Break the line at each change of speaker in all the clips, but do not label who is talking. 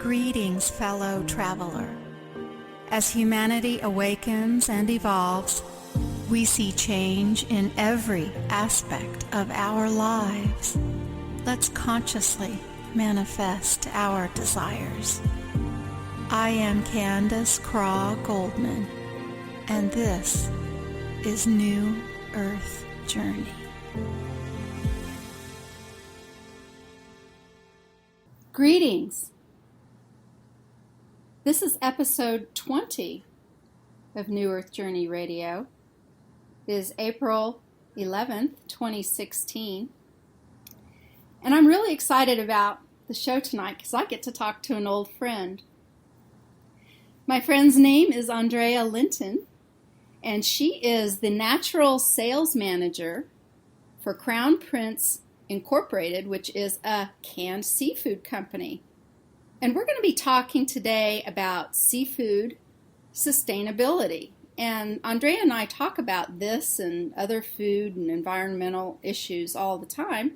Greetings, fellow traveler. As humanity awakens and evolves, we see change in every aspect of our lives. Let's consciously manifest our desires. I am Candace Craw-Goldman, and this is New Earth Journey.
Greetings. This is episode 20 of New Earth Journey Radio. It is April 11th, 2016. And I'm really excited about the show tonight because I get to talk to an old friend. My friend's name is Andrea Linton, and she is the Natural Sales Manager for Crown Prince Incorporated, which is a canned seafood company. And we're going to be talking today about seafood sustainability. And Andrea and I talk about this and other food and environmental issues all the time.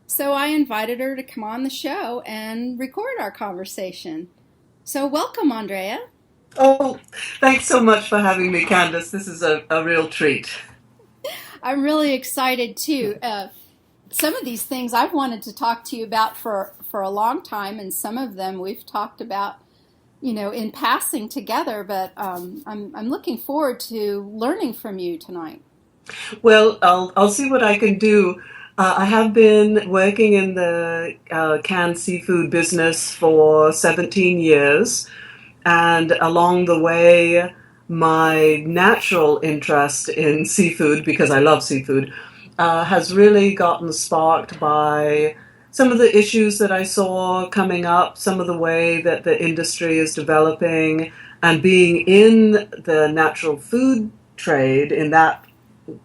So I invited her to come on the show and record our conversation. So welcome, Andrea.
Oh, thanks so much for having me, Candace. This is a real treat.
I'm really excited too. Some of these things I've wanted to talk to you about for a long time, and some of them we've talked about, in passing together, but I'm looking forward to learning from you tonight.
Well, I'll see what I can do. I have been working in the canned seafood business for 17 years, and along the way, my natural interest in seafood, because I love seafood, has really gotten sparked by some of the issues that I saw coming up, some of the way that the industry is developing, and being in the natural food trade, in that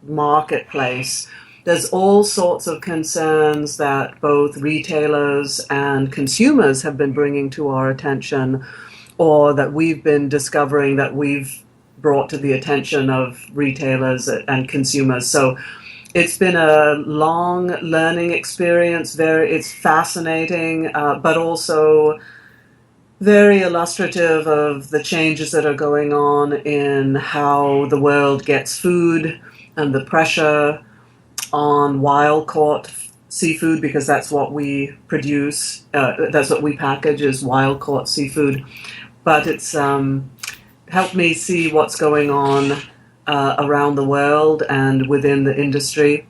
marketplace, there's all sorts of concerns that both retailers and consumers have been bringing to our attention, or that we've been discovering that we've brought to the attention of retailers and consumers. So it's been a long learning experience. It's fascinating, but also very illustrative of the changes that are going on in how the world gets food and the pressure on wild-caught seafood, because that's what we produce. That's what we package, is wild-caught seafood. But it's helped me see what's going on around the world and within the industry.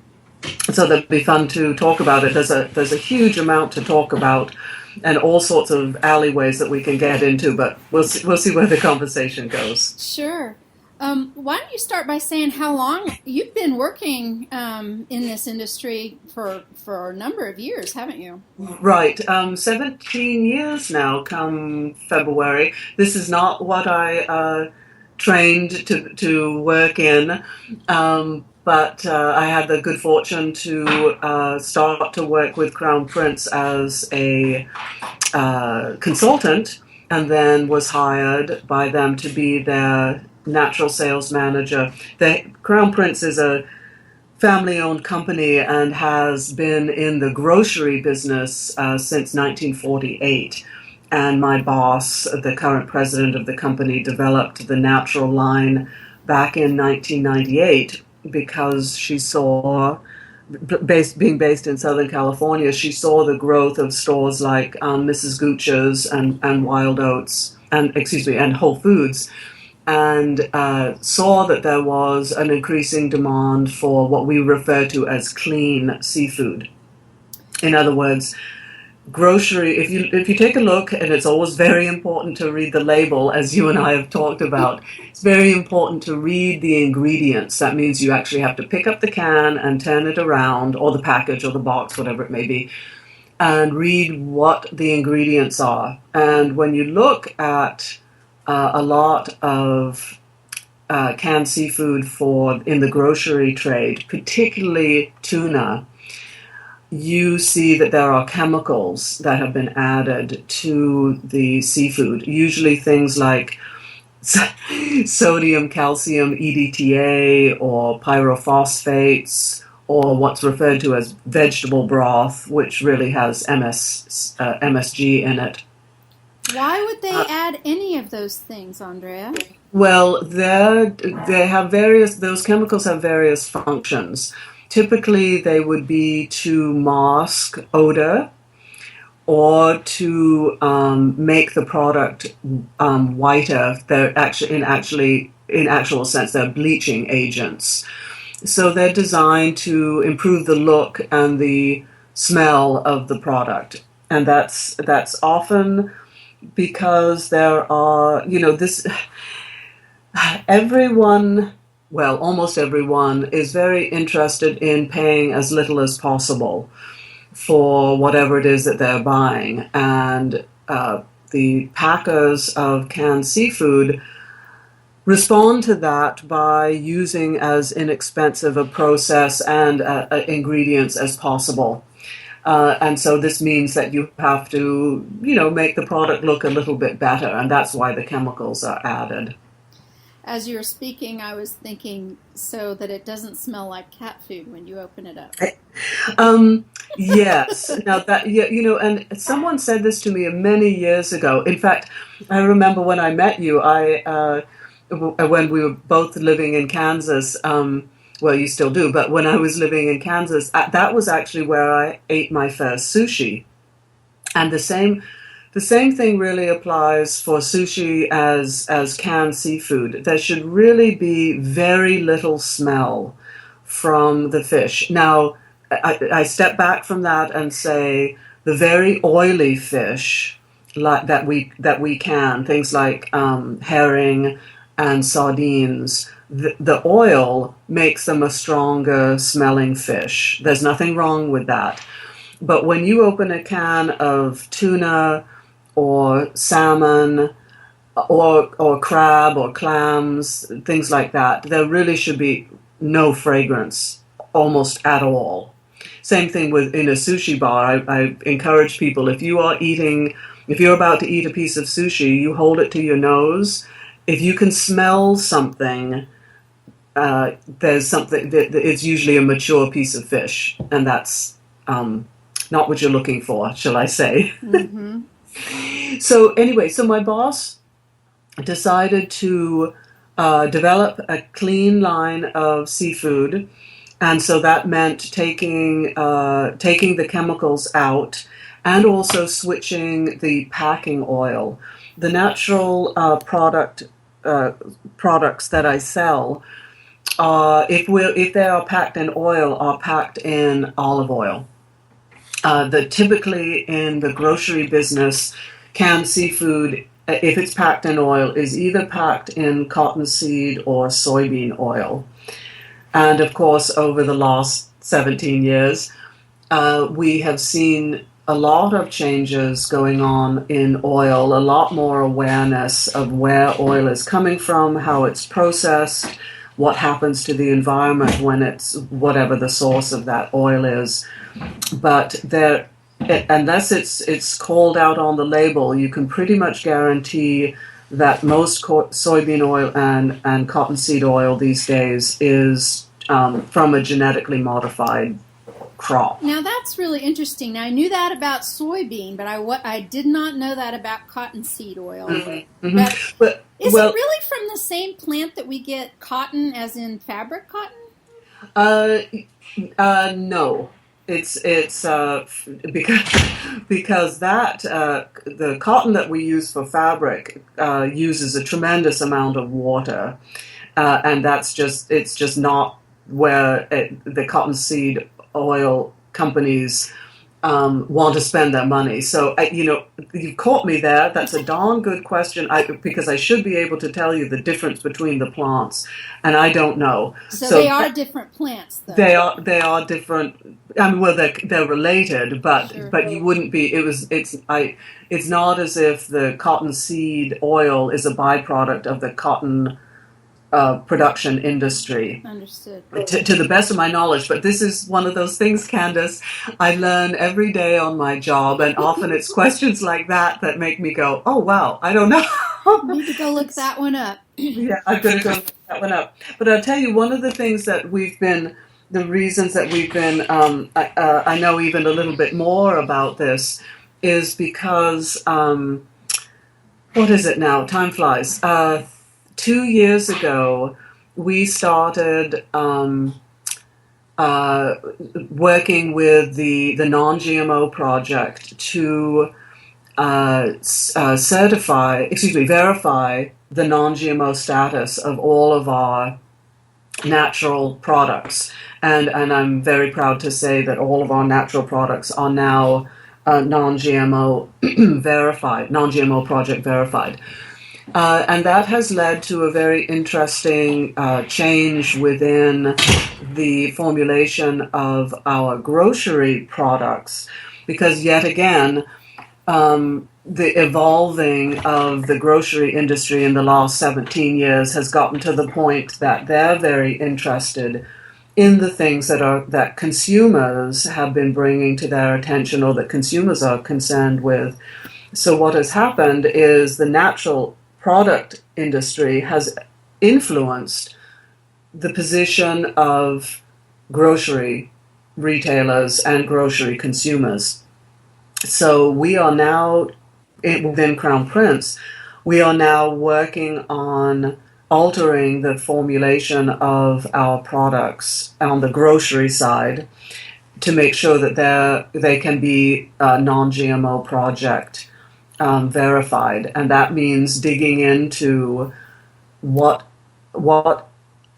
So that'd be fun to talk about it. There's a huge amount to talk about, and all sorts of alleyways that we can get into, but we'll see where the conversation goes.
Sure. Why don't you start by saying how long you've been working in this industry for a number of years, haven't you?
Right. 17 years now come February. This is not what I trained to work in, but I had the good fortune to start to work with Crown Prince as a consultant, and then was hired by them to be their natural sales manager. The Crown Prince is a family-owned company and has been in the grocery business since 1948. And my boss, the current president of the company, developed the natural line back in 1998 because she saw, being based in Southern California, she saw the growth of stores like Mrs. Gooch's and Wild Oats and Whole Foods, and saw that there was an increasing demand for what we refer to as clean seafood. In other words, grocery, if you take a look, and it's always very important to read the label, as you and I have talked about, it's very important to read the ingredients. That means you actually have to pick up the can and turn it around, or the package or the box, whatever it may be, and read what the ingredients are. And when you look at a lot of canned seafood in the grocery trade, particularly tuna, you see that there are chemicals that have been added to the seafood, usually things like sodium, calcium, EDTA, or pyrophosphates, or what's referred to as vegetable broth, which really has MSG in it.
Why would they add any of those things, Andrea?
Well, they have those chemicals have various functions. Typically, they would be to mask odor or to make the product whiter. They're in actual sense, they're bleaching agents. So they're designed to improve the look and the smell of the product. And that's often because there are, almost everyone is very interested in paying as little as possible for whatever it is that they're buying. And the packers of canned seafood respond to that by using as inexpensive a process and ingredients as possible. And so this means that you have to, make the product look a little bit better, and that's why the chemicals are added.
As you were speaking, I was thinking so that it doesn't smell like cat food when you open it up.
Yes. Now that, and someone said this to me many years ago. In fact, I remember when I met you, when we were both living in Kansas, well, you still do, but when I was living in Kansas, that was actually where I ate my first sushi. And the same thing really applies for sushi as canned seafood. There should really be very little smell from the fish. Now, I step back from that and say the very oily fish that we can, things like herring and sardines, the oil makes them a stronger smelling fish. There's nothing wrong with that. But when you open a can of tuna or salmon or crab or clams, things like that, there really should be no fragrance almost at all. Same thing in a sushi bar. I encourage people, if you're about to eat a piece of sushi, you hold it to your nose. If you can smell something, there's something that it's usually a mature piece of fish, and that's not what you're looking for, shall I say.
Mm-hmm.
So anyway, my boss decided to develop a clean line of seafood, and so that meant taking the chemicals out and also switching the packing oil. The natural products that I sell, if they are packed in oil, are packed in olive oil. Typically in the grocery business, canned seafood, if it's packed in oil, is either packed in cottonseed or soybean oil. And of course, over the last 17 years, we have seen a lot of changes going on in oil, a lot more awareness of where oil is coming from, how it's processed, what happens to the environment when it's whatever the source of that oil is. But unless it's called out on the label, you can pretty much guarantee that most soybean oil and cottonseed oil these days is from a genetically modified crop.
Now that's really interesting. Now I knew that about soybean, but I did not know that about cottonseed oil.
Mm-hmm. Mm-hmm. But
is it really from the same plant that we get cotton, as in fabric cotton?
No. It's because that the cotton that we use for fabric uses a tremendous amount of water, and it's just not where the cottonseed oil companies want to spend their money. So you caught me there. That's a darn good question. Because I should be able to tell you the difference between the plants, and I don't know.
So they are different plants, though.
They are different. I mean, well, they're related, but
Sure.
but you wouldn't be. It's not as if the cottonseed oil is a byproduct of the cotton production industry.
Understood.
To the best of my knowledge, but this is one of those things, Candace, I learn every day on my job, and often it's questions like that make me go, oh, wow, I don't know.
Need to go look that one up.
Yeah, I'm going to go look that one up. But I'll tell you, one of the things that the reasons that we've been, I know even a little bit more about this, is because what is it now? Time flies. 2 years ago, we started working with the non-GMO project to verify the non-GMO status of all of our natural products. And I'm very proud to say that all of our natural products are now non-GMO verified, non-GMO project verified. And that has led to a very interesting change within the formulation of our grocery products, because yet again, the evolving of the grocery industry in the last 17 years has gotten to the point that they're very interested in the things that consumers have been bringing to their attention, or that consumers are concerned with. So what has happened is the natural product industry has influenced the position of grocery retailers and grocery consumers. So we are now, within Crown Prince, we are now working on altering the formulation of our products on the grocery side to make sure that they can be non-GMO project verified. And that means digging into what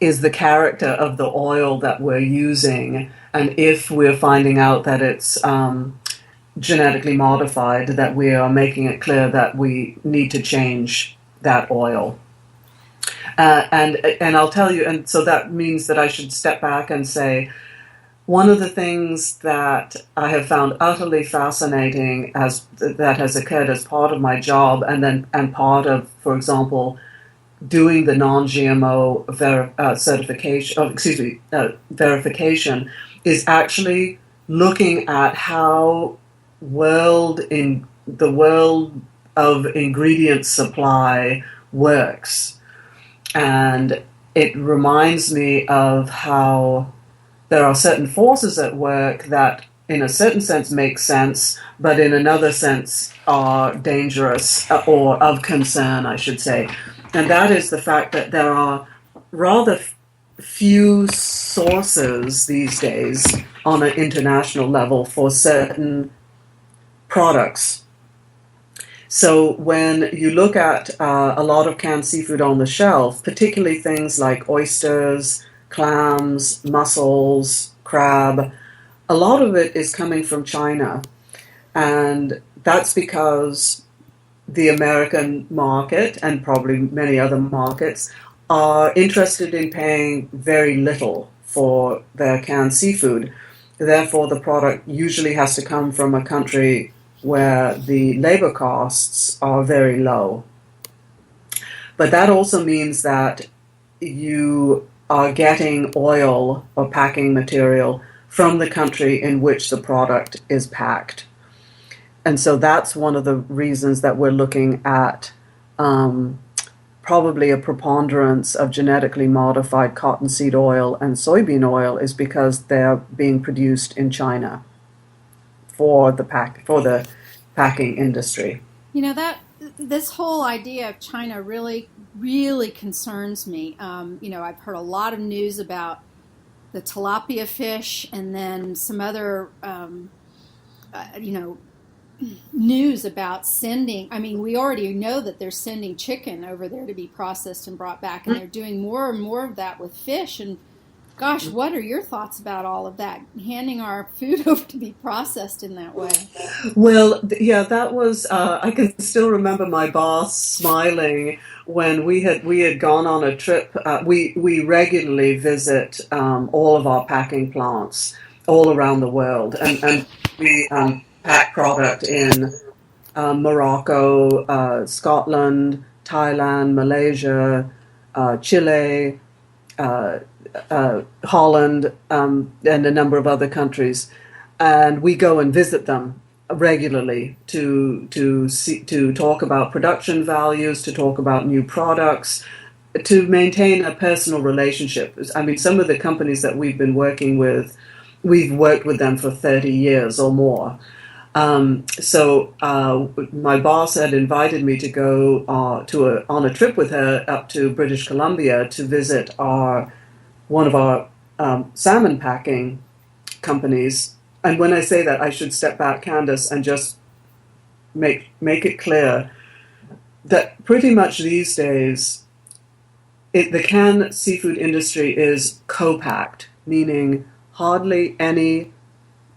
is the character of the oil that we're using, and if we're finding out that it's genetically modified, that we are making it clear that we need to change that oil. And I'll tell you, and so that means that I should step back and say, one of the things that I have found utterly fascinating that has occurred as part of my job, and part of, for example, doing the non-GMO verification, is actually looking at how the world of ingredient supply works. And it reminds me of how there are certain forces at work that in a certain sense make sense, but in another sense are dangerous, or of concern, I should say. And that is the fact that there are rather few sources these days on an international level for certain products. So when you look at a lot of canned seafood on the shelf, particularly things like oysters, clams, mussels, crab, a lot of it is coming from China. And that's because the American market, and probably many other markets, are interested in paying very little for their canned seafood. Therefore, the product usually has to come from a country where the labor costs are very low. But that also means that you are getting oil or packing material from the country in which the product is packed. And so that's one of the reasons that we're looking at probably a preponderance of genetically modified cottonseed oil and soybean oil, is because they're being produced in China for the packing industry.
You know, that this whole idea of China really, really concerns me. I've heard a lot of news about the tilapia fish, and then some other, news about sending. I mean, we already know that they're sending chicken over there to be processed and brought back, and they're doing more and more of that with fish. And gosh, what are your thoughts about all of that, handing our food over to be processed in that way?
Well, yeah, that was, I can still remember my boss smiling when we had gone on a trip. We regularly visit all of our packing plants all around the world, and we pack product in Morocco, Scotland, Thailand, Malaysia, Chile, Holland, and a number of other countries, and we go and visit them regularly to talk about production values, to talk about new products, to maintain a personal relationship. I mean, some of the companies that we've been working with, we've worked with them for 30 years or more. My boss had invited me to go on a trip with her up to British Columbia to visit one of our salmon packing companies. And when I say that, I should step back, Candace, and just make it clear that pretty much these days, the canned seafood industry is co-packed, meaning hardly any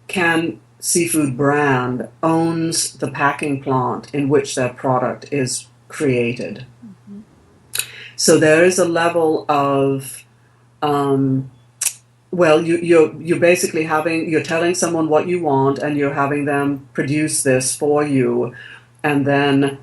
canned seafood brand owns the packing plant in which their product is created. Mm-hmm. So there is a level of, you're basically you're telling someone what you want, and you're having them produce this for you, and then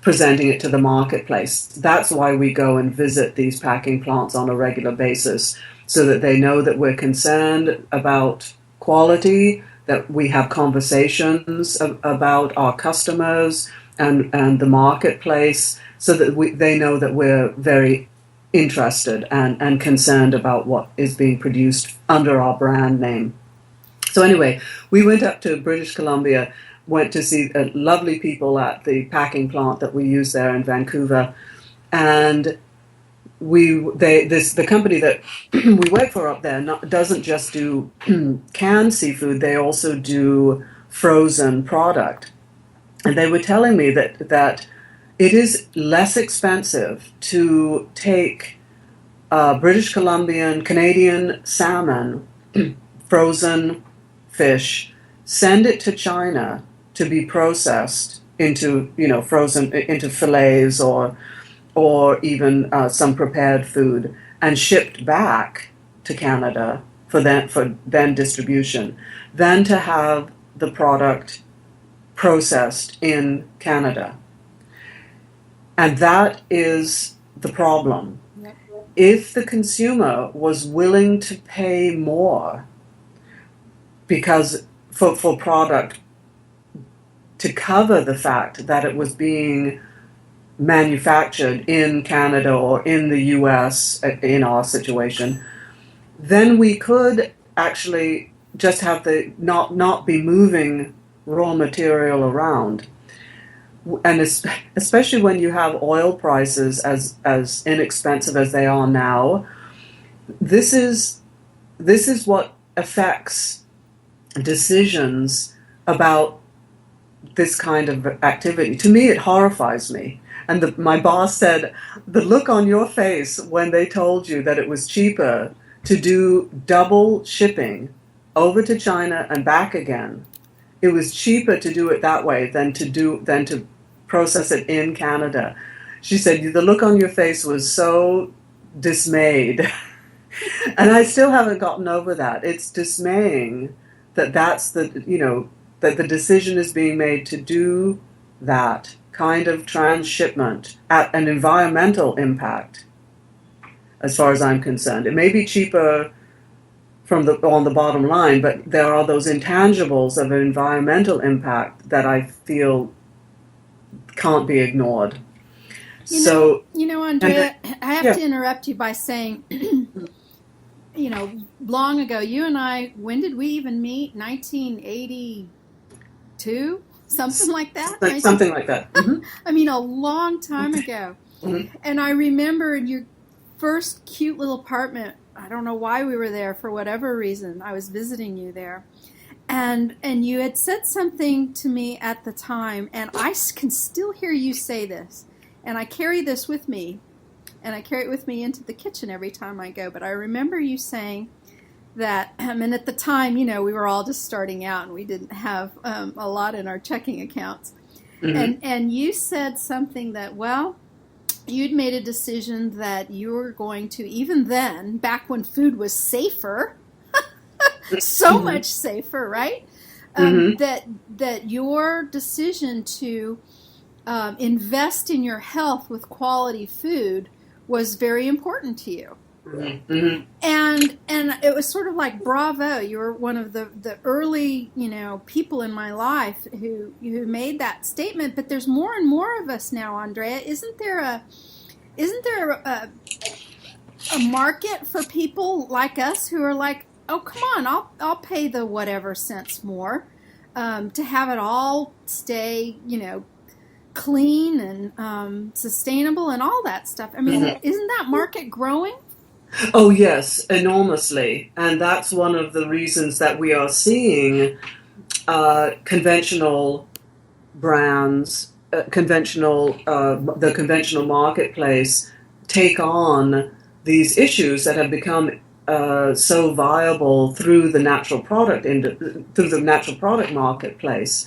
presenting it to the marketplace. That's why we go and visit these packing plants on a regular basis, so that they know that we're concerned about quality, that we have conversations about our customers and the marketplace, so that they know that we're very interested and concerned about what is being produced under our brand name. So anyway, we went up to British Columbia, went to see lovely people at the packing plant that we use there in Vancouver, and the company that we work for up there doesn't just do canned seafood; they also do frozen product. And they were telling me that it is less expensive to take British Columbian, Canadian salmon, frozen fish, send it to China to be processed into frozen into fillets or even some prepared food, and shipped back to Canada for then distribution, than to have the product processed in Canada. And that is the problem. Yep. If the consumer was willing to pay more because for product to cover the fact that it was being manufactured in Canada or in the US, in our situation, then we could actually just have not be moving raw material around. And especially when you have oil prices as inexpensive as they are now, this is what affects decisions about this kind of activity. To me, it horrifies me. And my boss said, the look on your face when they told you that it was cheaper to do double shipping over to China and back again. It was cheaper to do it that way than to process it in Canada. She said, the look on your face was so dismayed. And I still haven't gotten over that. It's dismaying that that's that the decision is being made to do that kind of transshipment at an environmental impact, as far as I'm concerned. It may be cheaper on the bottom line, but there are those intangibles of an environmental impact that I feel can't be ignored.
Andrea, I have to interrupt you by saying, long ago, you and I, when did we even meet? 1982? Something like that?
Something like that. Mm-hmm.
I mean, a long time ago. Mm-hmm. And I remember in your first cute little apartment, I don't know why we were there, for whatever reason. I was visiting you there. And you had said something to me at the time, and I can still hear you say this. And I carry this with me, and I carry it with me into the kitchen every time I go. But I remember you saying that, and at the time, we were all just starting out, and we didn't have a lot in our checking accounts. Mm-hmm. And you said something that, you'd made a decision that you were going to, even then, back when food was safer, so mm-hmm. much safer, right? Mm-hmm. That your decision to invest in your health with quality food was very important to you. Mm-hmm. And it was sort of like, bravo, you were one of the early people in my life who made that statement. But there's more and more of us now, Andrea. Isn't there a market for people like us who are like, oh, come on, I'll pay the whatever cents more to have it all stay, clean and sustainable and all that stuff. I mean, isn't that market growing?
Oh, yes, enormously. And that's one of the reasons that we are seeing conventional brands, the conventional marketplace take on these issues that have become so viable through the natural product marketplace.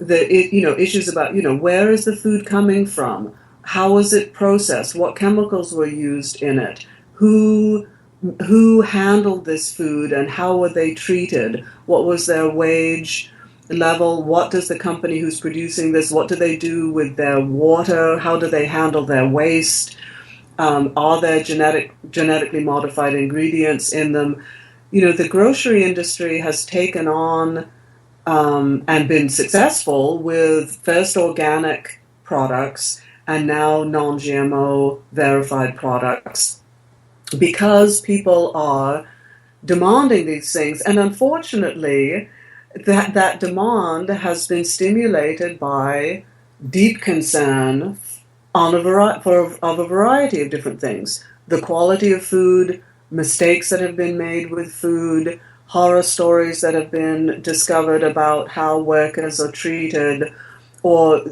Issues about where is the food coming from, how was it processed, what chemicals were used in it, who handled this food and how were they treated, what was their wage level, what does the company who's producing this, what do they do with their water, how do they handle their waste, are there genetically modified ingredients in them. The grocery industry has taken on and been successful with first organic products and now non-GMO verified products because people are demanding these things. And unfortunately, that demand has been stimulated by deep concern of a variety of different things. The quality of food, mistakes that have been made with food, horror stories that have been discovered about how workers are treated, or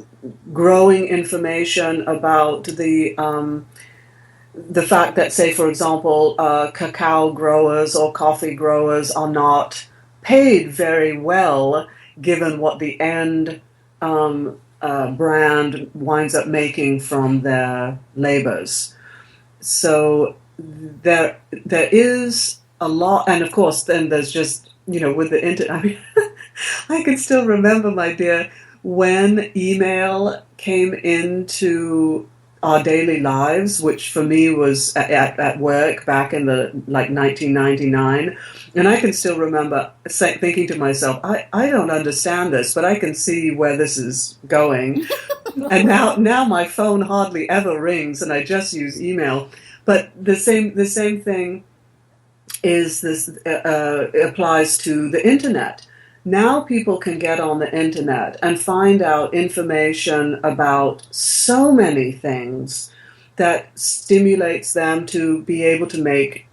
growing information about the fact that, say, for example, cacao growers or coffee growers are not paid very well given what the end brand winds up making from their labors. So there is a lot, and of course then there's just, with the internet, I mean, I can still remember, my dear, when email came into our daily lives, which for me was at work back in the 1999, and I can still remember thinking to myself, I don't understand this, but I can see where this is going. And now my phone hardly ever rings, and I just use email. But the same thing is this applies to the internet. Now people can get on the internet and find out information about so many things that stimulates them to be able to make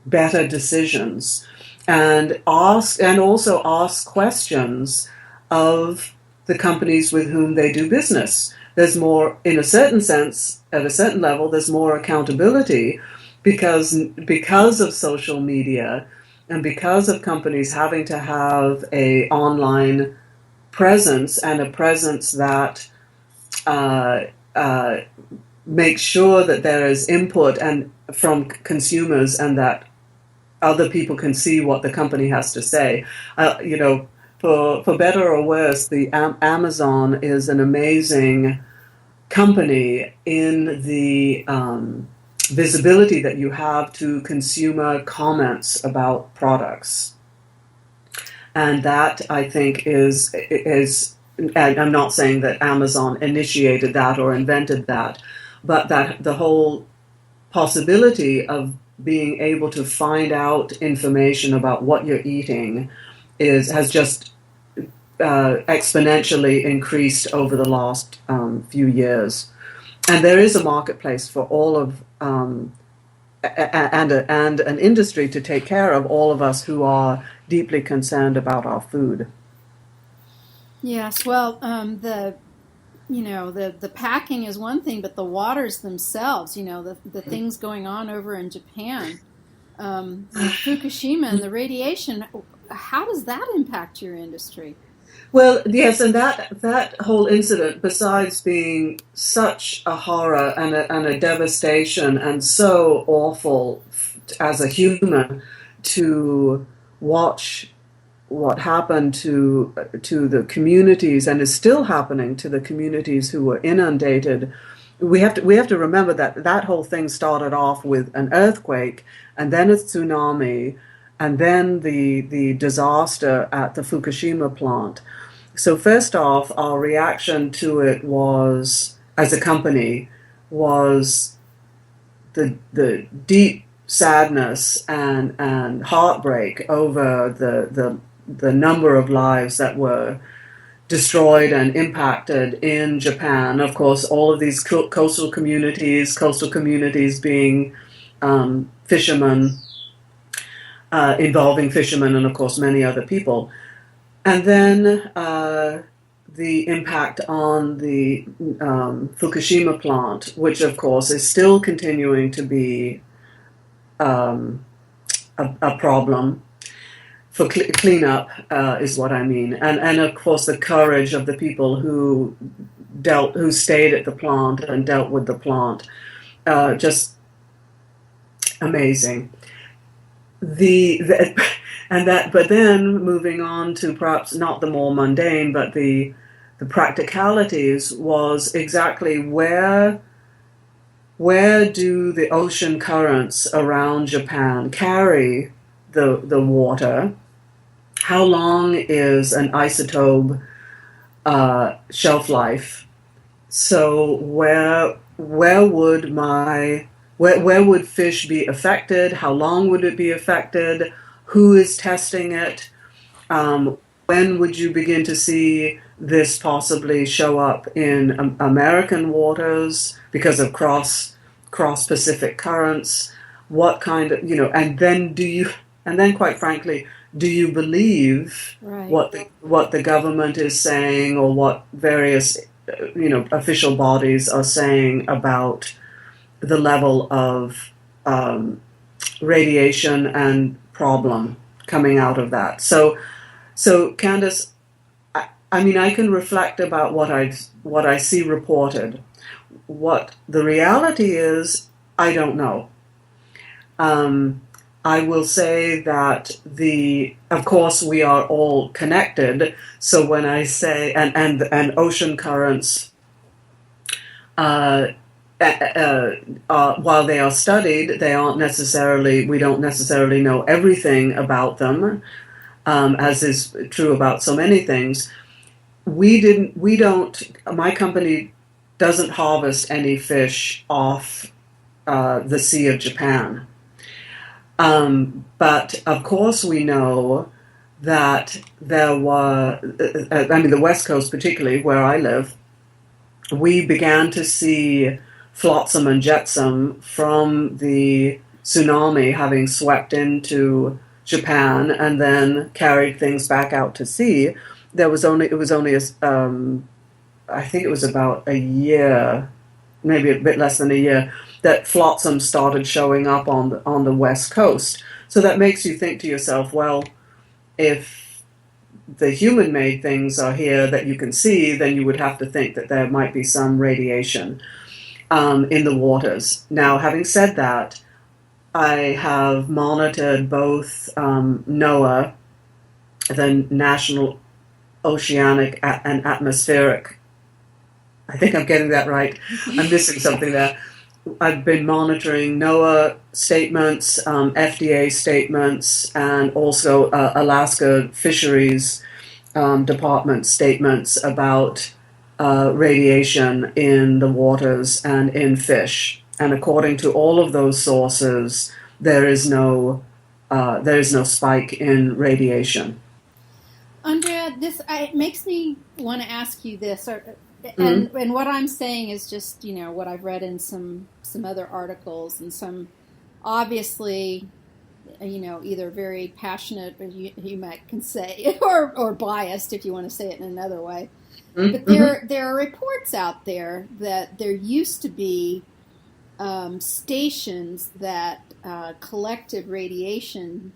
better decisions and also ask questions of the companies with whom they do business. There's more, in a certain sense, at a certain level, there's more accountability because of social media and because of companies having to have a online presence and a presence that makes sure that there is input and from consumers and that other people can see what the company has to say. For better or worse, the Amazon is an amazing company in the visibility that you have to consumer comments about products. And that, I think, is and I'm not saying that Amazon initiated that or invented that, but that the whole possibility of being able to find out information about what you're eating has just exponentially increased over the last few years. And there is a marketplace for all of and an industry to take care of all of us who are deeply concerned about our food.
Yes, well, the packing is one thing, but the waters themselves, the things going on over in Japan, Fukushima and the radiation, how does that impact your industry?
Well, yes, and that whole incident, besides being such a horror and a devastation and so awful as a human to watch what happened to the communities and is still happening to the communities who were inundated, we have to remember that whole thing started off with an earthquake and then a tsunami and then the disaster at the Fukushima plant. So first off, our reaction to it was, as a company, was the deep sadness and heartbreak over the number of lives that were destroyed and impacted in Japan. Of course, all of these coastal communities being fishermen, involving fishermen and, of course, many other people. And then the impact on the Fukushima plant, which, of course, is still continuing to be a problem for cleanup, is what I mean. And of course, the courage of the people who stayed at the plant and dealt with the plant, just amazing. But then moving on to perhaps not the more mundane, but the practicalities was exactly where do the ocean currents around Japan carry the water? How long is an isotope shelf life? So where would fish be affected? How long would it be affected? Who is testing it? When would you begin to see this possibly show up in American waters because of cross Pacific currents? What kind of, and then quite frankly, do you believe
right.
what the government is saying, or what various official bodies are saying about the level of radiation and problem coming out of that? So Candace, I can reflect about what I see reported. What the reality is, I don't know. I will say that of course we are all connected. So when I say and ocean currents, while they are studied, they aren't necessarily. We don't necessarily know everything about them, as is true about so many things. My company doesn't harvest any fish off the Sea of Japan. But of course we know that there were, the West Coast particularly, where I live, we began to see flotsam and jetsam from the tsunami having swept into Japan and then carried things back out to sea. I think it was about a year, maybe a bit less than a year, that flotsam started showing up on the West Coast. So that makes you think to yourself, well, if the human-made things are here that you can see, then you would have to think that there might be some radiation in the waters. Now, having said that, I have monitored both NOAA, the National Oceanic and Atmospheric. I think I'm getting that right. I'm missing something there. I've been monitoring NOAA statements, FDA statements, and also Alaska Fisheries Department statements about radiation in the waters and in fish. And according to all of those sources, there is no spike in radiation.
Andrea, it makes me want to ask you this, and what I'm saying is just what I've read in some other articles, and some obviously either very passionate, or you might can say, or biased, if you want to say it in another way. But there are reports out there that there used to be stations that collected radiation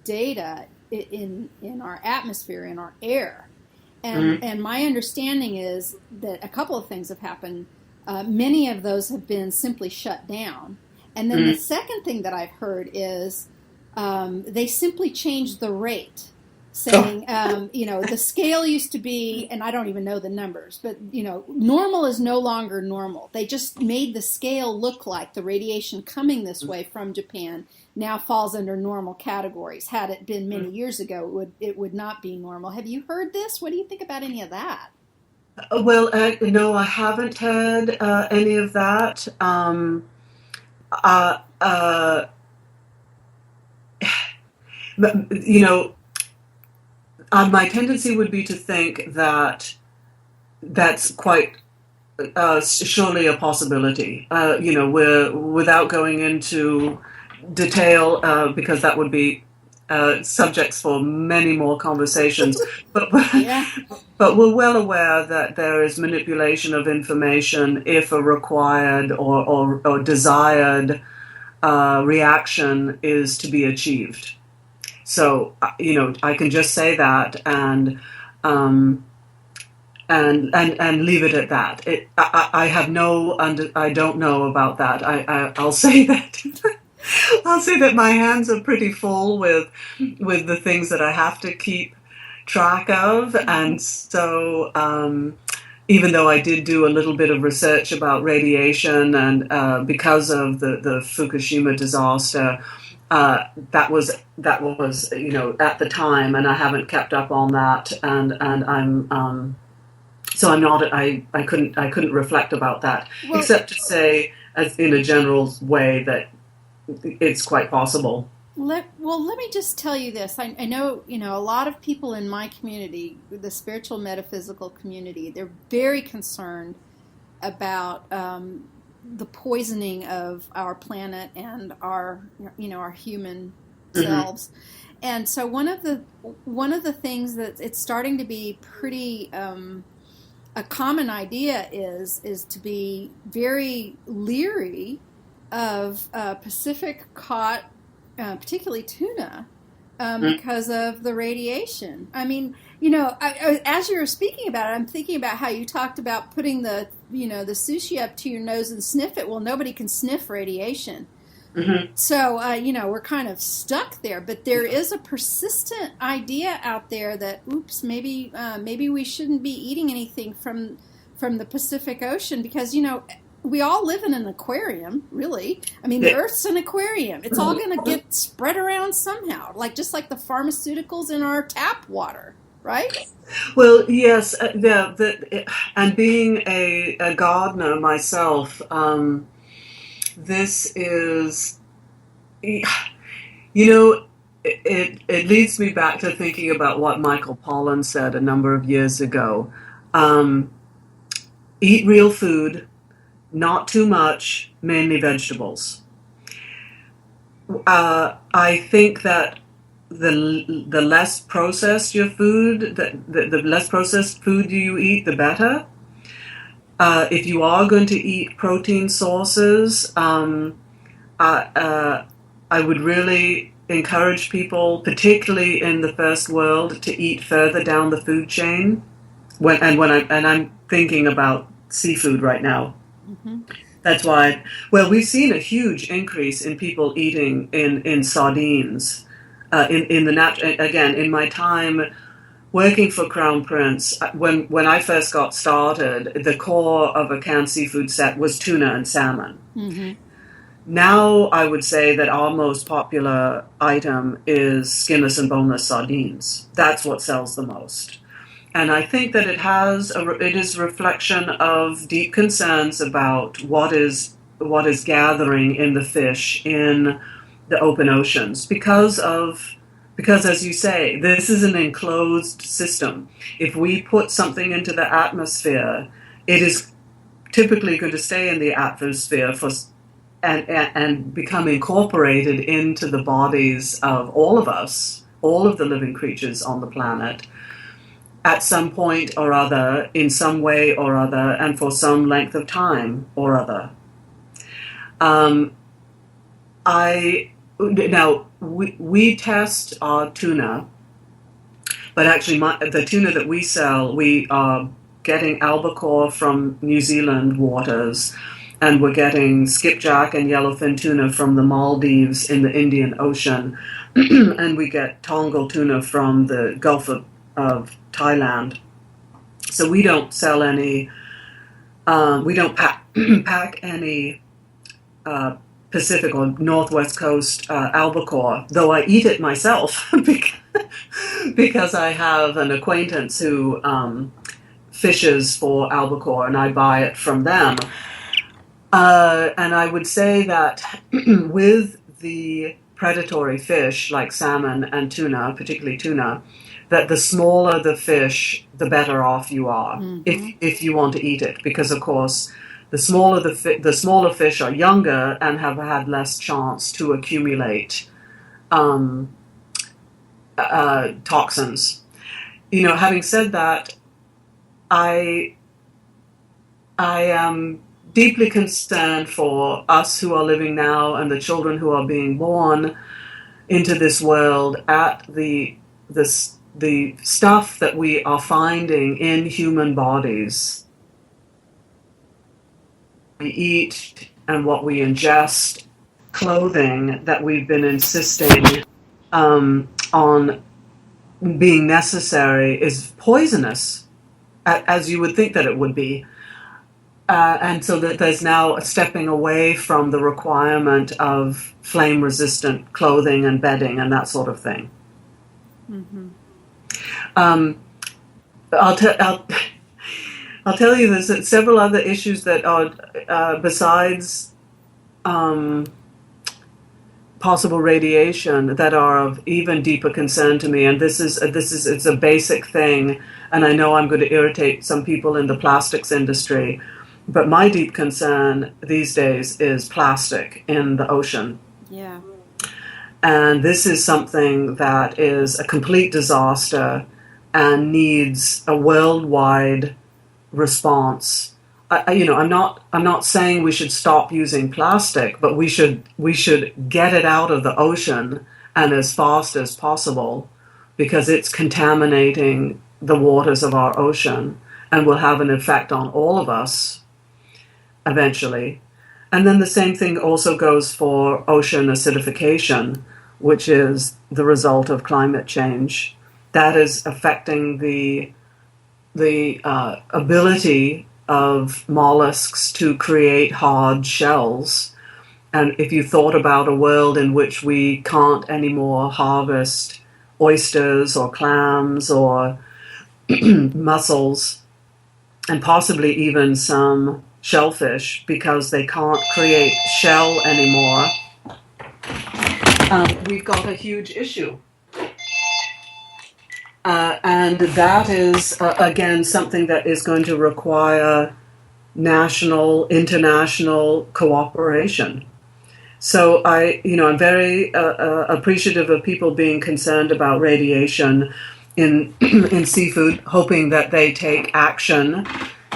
data in our atmosphere, in our air. And my understanding is that a couple of things have happened. Many of those have been simply shut down. And then the second thing that I've heard is they simply changed the rate, saying, the scale used to be, and I don't even know the numbers, but, normal is no longer normal. They just made the scale look like the radiation coming this way from Japan now falls under normal categories. Had it been many years ago, it would not be normal. Have you heard this? What do you think about any of that?
Well, no, I haven't heard any of that. But, My tendency would be to think that that's quite surely a possibility. We're without going into detail because that would be subjects for many more conversations. But
Yeah.
but we're well aware that there is manipulation of information if a required or desired reaction is to be achieved. So I can just say that and leave it at that. I have I don't know about that. I'll say that. I'll say that my hands are pretty full with the things that I have to keep track of, and so even though I did do a little bit of research about radiation, and because of the Fukushima disaster, that was at the time, and I haven't kept up on that, and I'm. So I'm not. I couldn't reflect about that, except to say, as in a general way, that it's quite possible.
Let me just tell you this. I know, a lot of people in my community, the spiritual metaphysical community, they're very concerned about the poisoning of our planet and our human selves. And so one of the things that it's starting to be pretty a common idea is to be very leery of Pacific cod, particularly tuna, because of the radiation. I mean, as you were speaking about it, I'm thinking about how you talked about putting the sushi up to your nose and sniff it. Well, nobody can sniff radiation. Mm-hmm. So, we're kind of stuck there. But there is a persistent idea out there that, maybe we shouldn't be eating anything from the Pacific Ocean because, we all live in an aquarium, really. I mean, the Earth's an aquarium. It's all going to get spread around somehow, just like the pharmaceuticals in our tap water, right?
Well, yes, and being a gardener myself, this is, it leads me back to thinking about what Michael Pollan said a number of years ago. Eat real food, not too much, mainly vegetables. I think that the less processed your food, the less processed food you eat, the better. If you are going to eat protein sources, I would really encourage people, particularly in the first world, to eat further down the food chain. I'm thinking about seafood right now. Mm-hmm. That's why. Well, we've seen a huge increase in people eating in sardines. In my time working for Crown Prince, when I first got started, the core of a canned seafood set was tuna and salmon. Mm-hmm. Now I would say that our most popular item is skinless and boneless sardines. That's what sells the most. And I think that it is a reflection of deep concerns about what is gathering in the fish in the open oceans because, as you say, this is an enclosed system. If we put something into the atmosphere, it is typically going to stay in the atmosphere and become incorporated into the bodies of all of us, all of the living creatures on the planet, at some point or other, in some way or other, and for some length of time or other. We test our tuna, but actually the tuna that we sell, we are getting albacore from New Zealand waters, and we're getting skipjack and yellowfin tuna from the Maldives in the Indian Ocean, and we get tongal tuna from the Gulf of Thailand. So we don't sell any, we don't pack any Pacific or Northwest Coast albacore, though I eat it myself because I have an acquaintance who fishes for albacore and I buy it from them. And I would say that with the predatory fish like salmon and tuna, particularly tuna, that the smaller the fish, the better off you are, if you want to eat it, because of course the smaller fish are younger and have had less chance to accumulate toxins. Having said that, I am deeply concerned for us who are living now and the children who are being born into this world at the stuff that we are finding in human bodies. We eat and what we ingest, clothing that we've been insisting on being necessary is poisonous, as you would think that it would be. And so that there's now a stepping away from the requirement of flame-resistant clothing and bedding and that sort of thing. Mm-hmm. I'll tell you there's several other issues that are besides possible radiation that are of even deeper concern to me, and it's a basic thing, and I know I'm going to irritate some people in the plastics industry, but my deep concern these days is plastic in the ocean.
Yeah. And
this is something that is a complete disaster and needs a worldwide response. I'm not saying we should stop using plastic, but we should get it out of the ocean and as fast as possible, because it's contaminating the waters of our ocean and will have an effect on all of us eventually. And then the same thing also goes for ocean acidification, which is the result of climate change. That is affecting the ability of mollusks to create hard shells. And if you thought about a world in which we can't anymore harvest oysters or clams or mussels, and possibly even some shellfish, because they can't create shell anymore, we've got a huge issue. And that is, again, something that is going to require national, international cooperation. So I'm very appreciative of people being concerned about radiation in seafood, hoping that they take action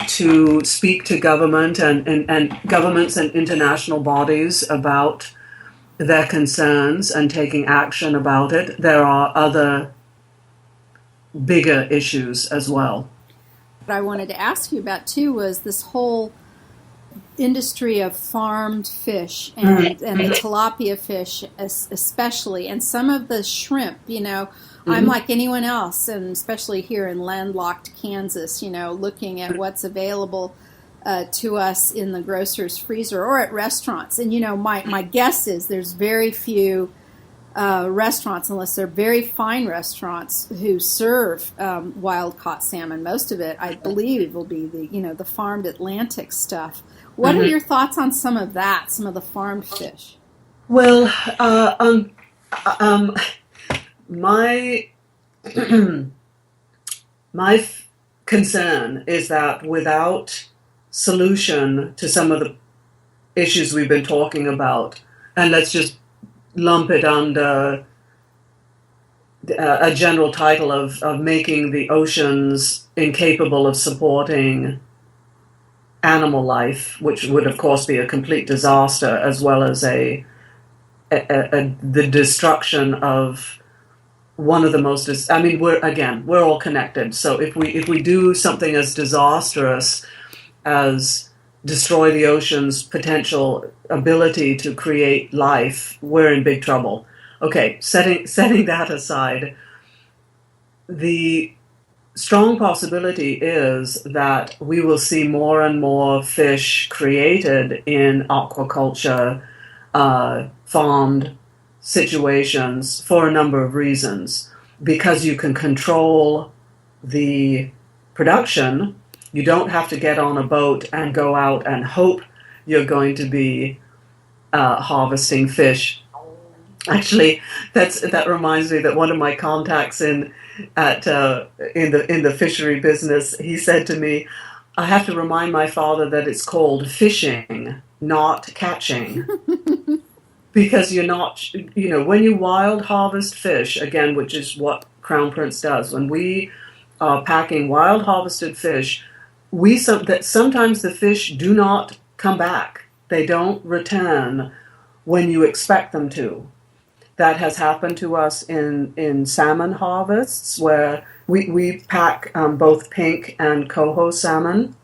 to speak to government and governments and international bodies about their concerns and taking action about it. There are other bigger issues as well.
What I wanted to ask you about too was this whole industry of farmed fish and the tilapia fish especially, and some of the shrimp. I'm like anyone else, and especially here in landlocked Kansas, looking at what's available to us in the grocer's freezer or at restaurants. And my guess is there's very few restaurants, unless they're very fine restaurants, who serve wild-caught salmon. Most of it, I believe, will be the farmed Atlantic stuff. What are your thoughts on some of that, some of the farmed fish?
Well, my concern is that without solution to some of the issues we've been talking about, and let's just lump it under a general title of making the oceans incapable of supporting animal life, which would of course be a complete disaster, as well as the destruction of one of the most. We're all connected. So if we do something as disastrous as destroy the ocean's potential ability to create life, we're in big trouble. Okay, setting that aside, the strong possibility is that we will see more and more fish created in aquaculture, farmed situations for a number of reasons. Because you can control the production, you don't have to get on a boat and go out and hope you're going to be harvesting fish. Actually, that reminds me that one of my contacts in at in the fishery business, he said to me, "I have to remind my father that it's called fishing, not catching." Because you're not, when you wild harvest fish, again, which is what Crown Prince does, when we are packing wild harvested fish, that sometimes the fish do not come back. They don't return when you expect them to. That has happened to us in salmon harvests, where we pack both pink and coho salmon.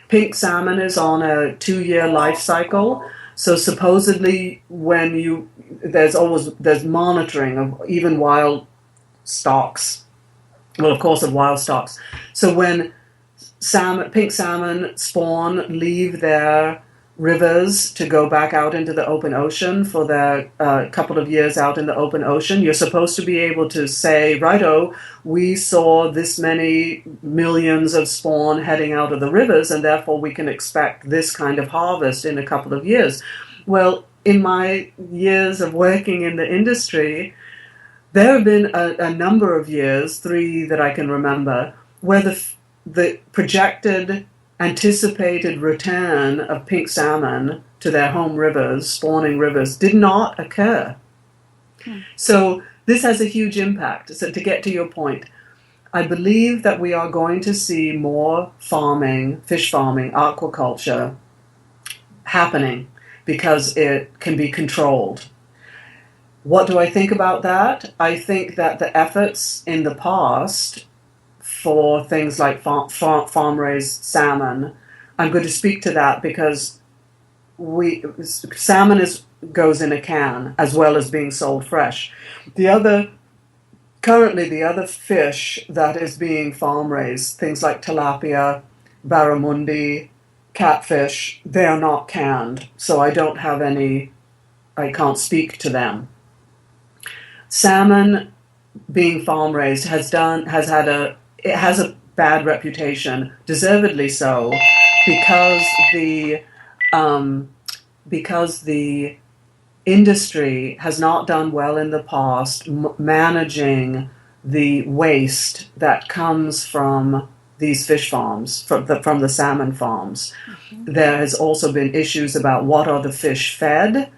Pink salmon is on a 2-year life cycle. So supposedly there's monitoring of even wild stocks. Well, of course, of wild stocks. So when pink salmon spawn, leave their rivers to go back out into the open ocean for their couple of years out in the open ocean, you're supposed to be able to say, righto, we saw this many millions of spawn heading out of the rivers, and therefore we can expect this kind of harvest in a couple of years. Well, in my years of working in the industry, there have been a number of years, 3 that I can remember, where the projected anticipated return of pink salmon to their home rivers, spawning rivers, did not occur. So this has a huge impact. So to get to your point, I believe that we are going to see more farming, fish farming, aquaculture happening because it can be controlled. What do I think about that? I think that the efforts in the past for things like farm-raised salmon, I'm going to speak to that because salmon goes in a can as well as being sold fresh. Currently the other fish that is being farm-raised, things like tilapia, barramundi, catfish, they are not canned, so I can't speak to them. Salmon being farm-raised has a bad reputation, deservedly so, because the industry has not done well in the past managing the waste that comes from these fish farms, from the salmon farms. Mm-hmm. There has also been issues about what are the fish fed,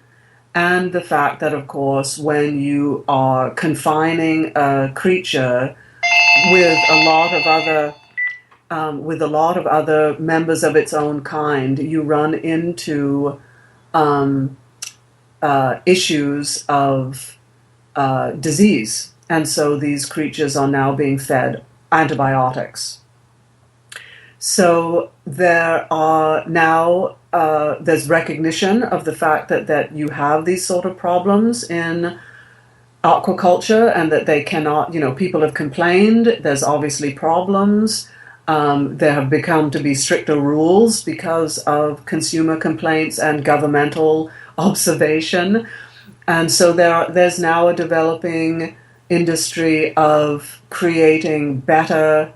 and the fact that, of course, when you are confining a creature with a lot of other members of its own kind, you run into issues of disease, and so these creatures are now being fed antibiotics. So there are now there's recognition of the fact that you have these sort of problems in aquaculture, and that they cannot, people have complained. There's obviously problems. There have become to be stricter rules because of consumer complaints and governmental observation. And so there's now a developing industry of creating better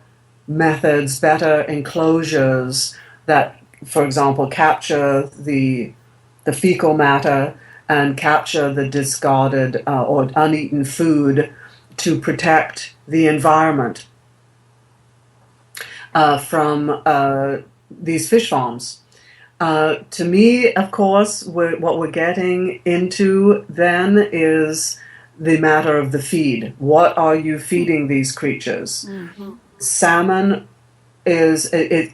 methods, better enclosures that, for example, capture the fecal matter and capture the discarded or uneaten food to protect the environment from these fish farms. To me, of course, what we're getting into then is the matter of the feed. What are you feeding these creatures? Mm-hmm. Salmon is, the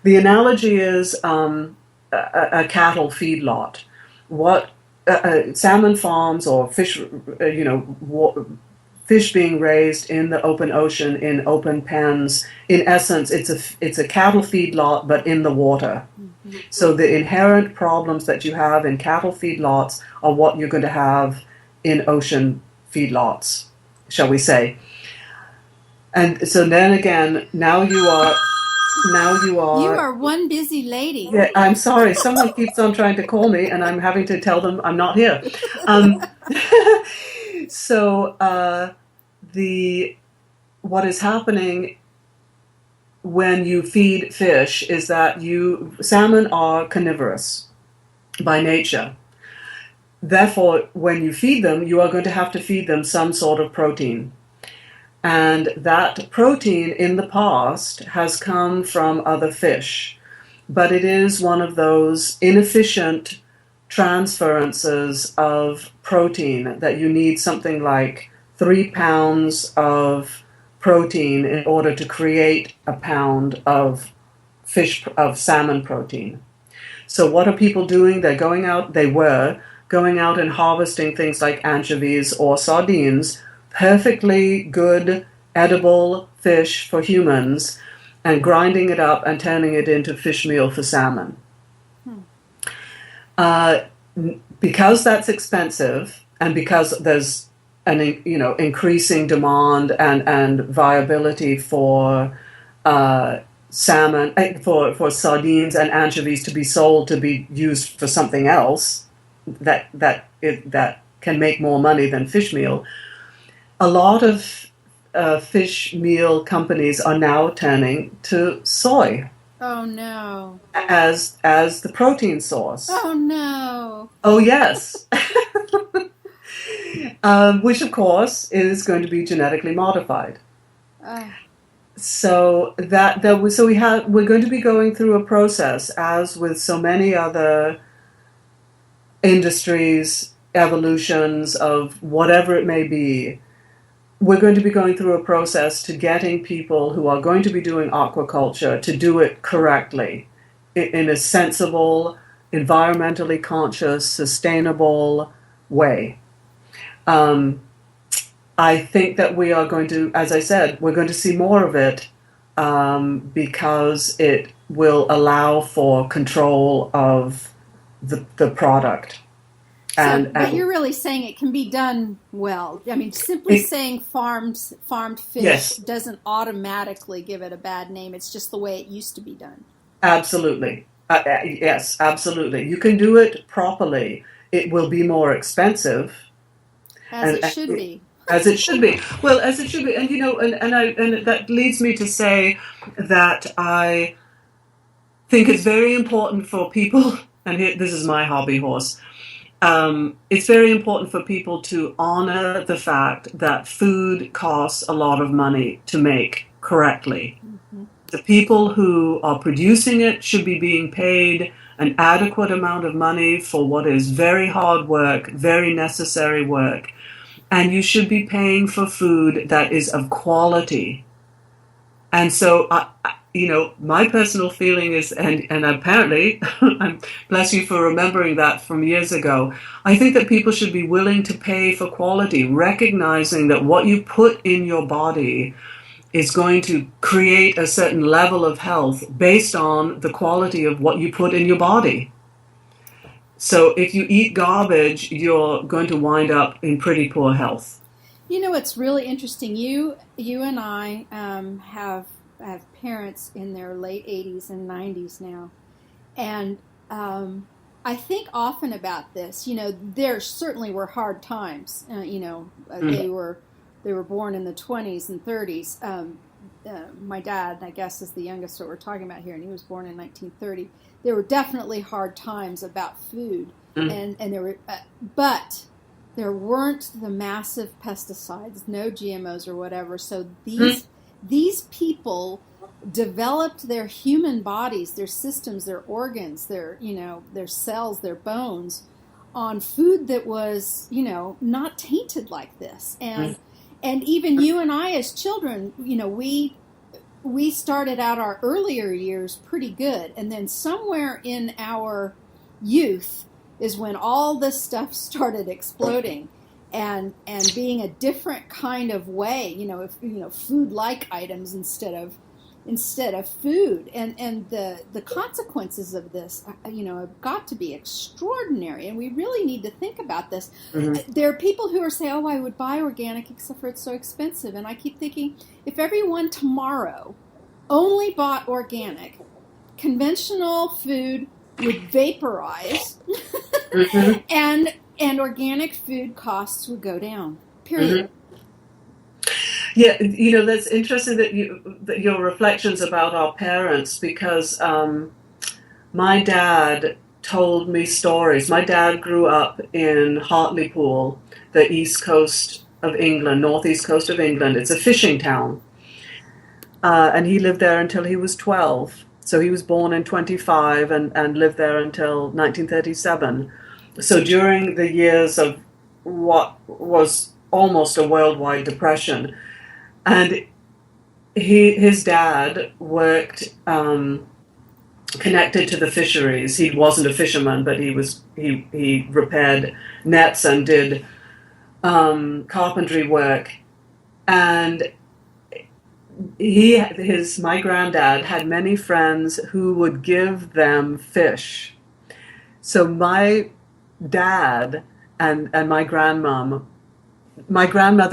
analogy is a cattle feedlot. What salmon farms or fish, fish being raised in the open ocean in open pens. In essence, it's a cattle feedlot, but in the water. Mm-hmm. So the inherent problems that you have in cattle feedlots are what you're going to have in ocean feedlots, shall we say? And so then again, now you are. You
are one busy lady.
Yeah, I'm sorry. Someone keeps on trying to call me, and I'm having to tell them I'm not here. So what is happening when you feed fish is that salmon are carnivorous by nature. Therefore, when you feed them, you are going to have to feed them some sort of protein. And that protein in the past has come from other fish. But it is one of those inefficient transferences of protein that you need something like 3 pounds of protein in order to create a pound of salmon protein. So what are people doing? They were going out and harvesting things like anchovies or sardines, perfectly good, edible fish for humans, and grinding it up and turning it into fish meal for salmon. Because that's expensive, and because there's an increasing demand and viability for salmon, for sardines and anchovies to be sold to be used for something else that can make more money than fish meal. A lot of fish meal companies are now turning to soy.
Oh no.
As the protein source.
Oh no.
Oh yes. Which of course is going to be genetically modified. So we're going to be going through a process, as with so many other industries, evolutions of whatever it may be. We're going to be going through a process to getting people who are going to be doing aquaculture to do it correctly, in a sensible, environmentally conscious, sustainable way. I think that we are going to, as I said, we're going to see more of it because it will allow for control of the product.
But you're really saying it can be done well. I mean, simply saying farmed fish
yes.
doesn't automatically give it a bad name. It's just the way it used to be done.
Absolutely. Yes, absolutely. You can do it properly. It will be more expensive.
As it should be.
As it should be. Well, as it should be. And, and that leads me to say that I think it's very important for people, and this is my hobby horse, it's very important for people to honor the fact that food costs a lot of money to make correctly. Mm-hmm. The people who are producing it should be being paid an adequate amount of money for what is very hard work, very necessary work. And you should be paying for food that is of quality. And so, my personal feeling is, and apparently, bless you for remembering that from years ago, I think that people should be willing to pay for quality, recognizing that what you put in your body is going to create a certain level of health based on the quality of what you put in your body. So if you eat garbage, you're going to wind up in pretty poor health.
It's really interesting. You and I have parents in their late 80s and 90s now. And I think often about this. There certainly were hard times. They were born in the 20s and 30s. My dad, I guess, is the youngest that we're talking about here, and he was born in 1930. There were definitely hard times about food, and there were, but there weren't the massive pesticides, no GMOs or whatever. So these people developed their human bodies, their systems, their organs, their cells, their bones, on food that was not tainted like this, and even you and I as children, we started out our earlier years pretty good, and then somewhere in our youth is when all this stuff started exploding and being a different kind of way, food-like items instead of food, and the consequences of this, have got to be extraordinary, and we really need to think about this. Mm-hmm. There are people who are saying, "Oh, I would buy organic except for it's so expensive," and I keep thinking, if everyone tomorrow only bought organic, conventional food would vaporize, mm-hmm. and organic food costs would go down. Period. Mm-hmm.
Yeah, that's interesting that your reflections about our parents, because my dad told me stories. My dad grew up in Hartlepool, the East Coast of England, northeast coast of England. It's a fishing town. And he lived there until he was 12. So he was born in 25 and lived there until 1937. So during the years of what was almost a worldwide depression, and his dad worked connected to the fisheries. He wasn't a fisherman, but he repaired nets and did carpentry work. And my granddad had many friends who would give them fish. So my dad and my grandmother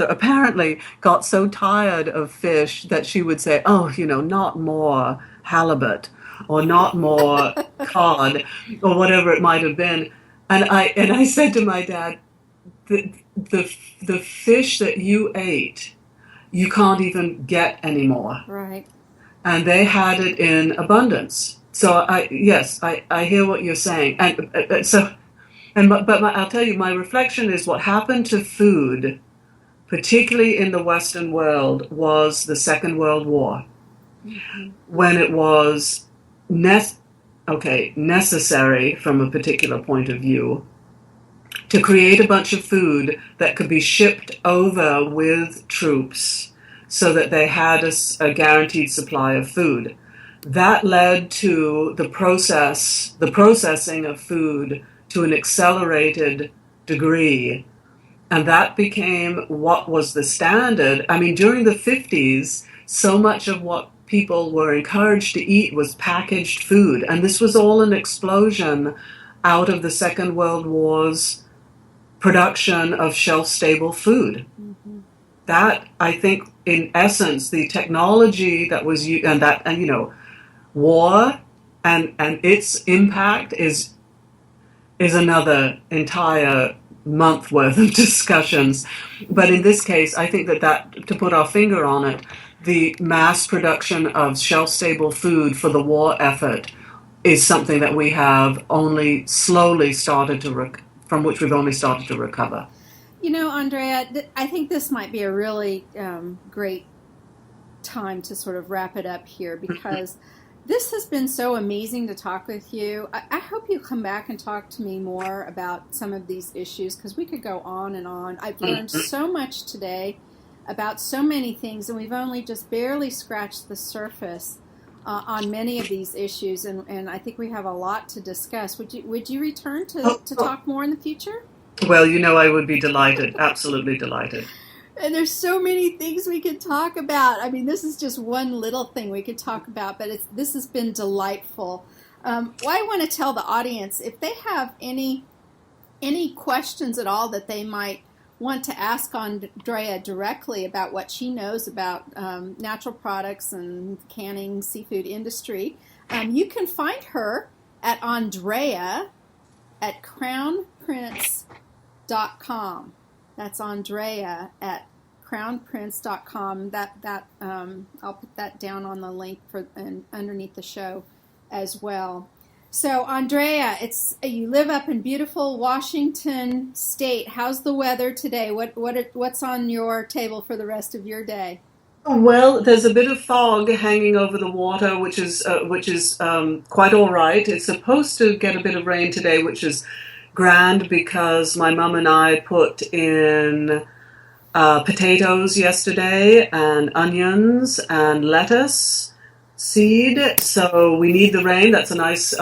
apparently got so tired of fish that she would say, "Oh, not more halibut or not more cod or whatever it might have been." And I said to my dad, the fish that you ate, you can't even get anymore.
Right.
And they had it in abundance. So I hear what you're saying. But I'll tell you, my reflection is what happened to food, particularly in the Western world, was the Second World War, when it was necessary from a particular point of view to create a bunch of food that could be shipped over with troops so that they had a guaranteed supply of food. That led to the processing of food to an accelerated degree. And that became what was the standard. I mean, during the 50s, so much of what people were encouraged to eat was packaged food. And this was all an explosion out of the Second World War's production of shelf-stable food. Mm-hmm. That, I think, in essence, the technology that was used, war and its impact is another entire month worth of discussions. But in this case, I think that to put our finger on it, the mass production of shelf-stable food for the war effort is something that we have only slowly started to from which we've only started to recover.
Andrea, I think this might be a really great time to sort of wrap it up here, because this has been so amazing to talk with you. I hope you come back and talk to me more about some of these issues, because we could go on and on. I've learned so much today about so many things, and we've only just barely scratched the surface on many of these issues, and I think we have a lot to discuss. Would you return to talk more in the future?
Well, I would be delighted, absolutely delighted.
And there's so many things we could talk about. I mean, this is just one little thing we could talk about, but this has been delightful. I want to tell the audience, if they have any questions at all that they might want to ask Andrea directly about what she knows about natural products and canning seafood industry, you can find her at Andrea at crownprince.com. That's Andrea at crownprince.com. I'll put that down on the link and underneath the show as well. So, Andrea, you live up in beautiful Washington State. How's the weather today? What's on your table for the rest of your day?
Well, there's a bit of fog hanging over the water, which is quite all right. It's supposed to get a bit of rain today, which is grand, because my mum and I put in potatoes yesterday and onions and lettuce seed. So we need the rain. That's a nice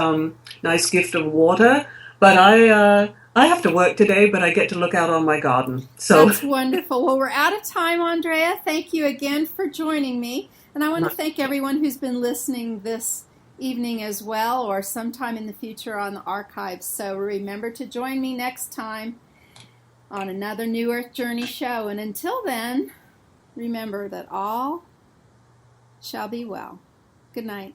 gift of water. But I have to work today, but I get to look out on my garden. So
that's wonderful. Well, we're out of time, Andrea. Thank you again for joining me. And I want to thank everyone who's been listening this evening as well, or sometime in the future on the archives. So remember to join me next time on another New Earth Journey show. And until then, remember that all shall be well. Good night.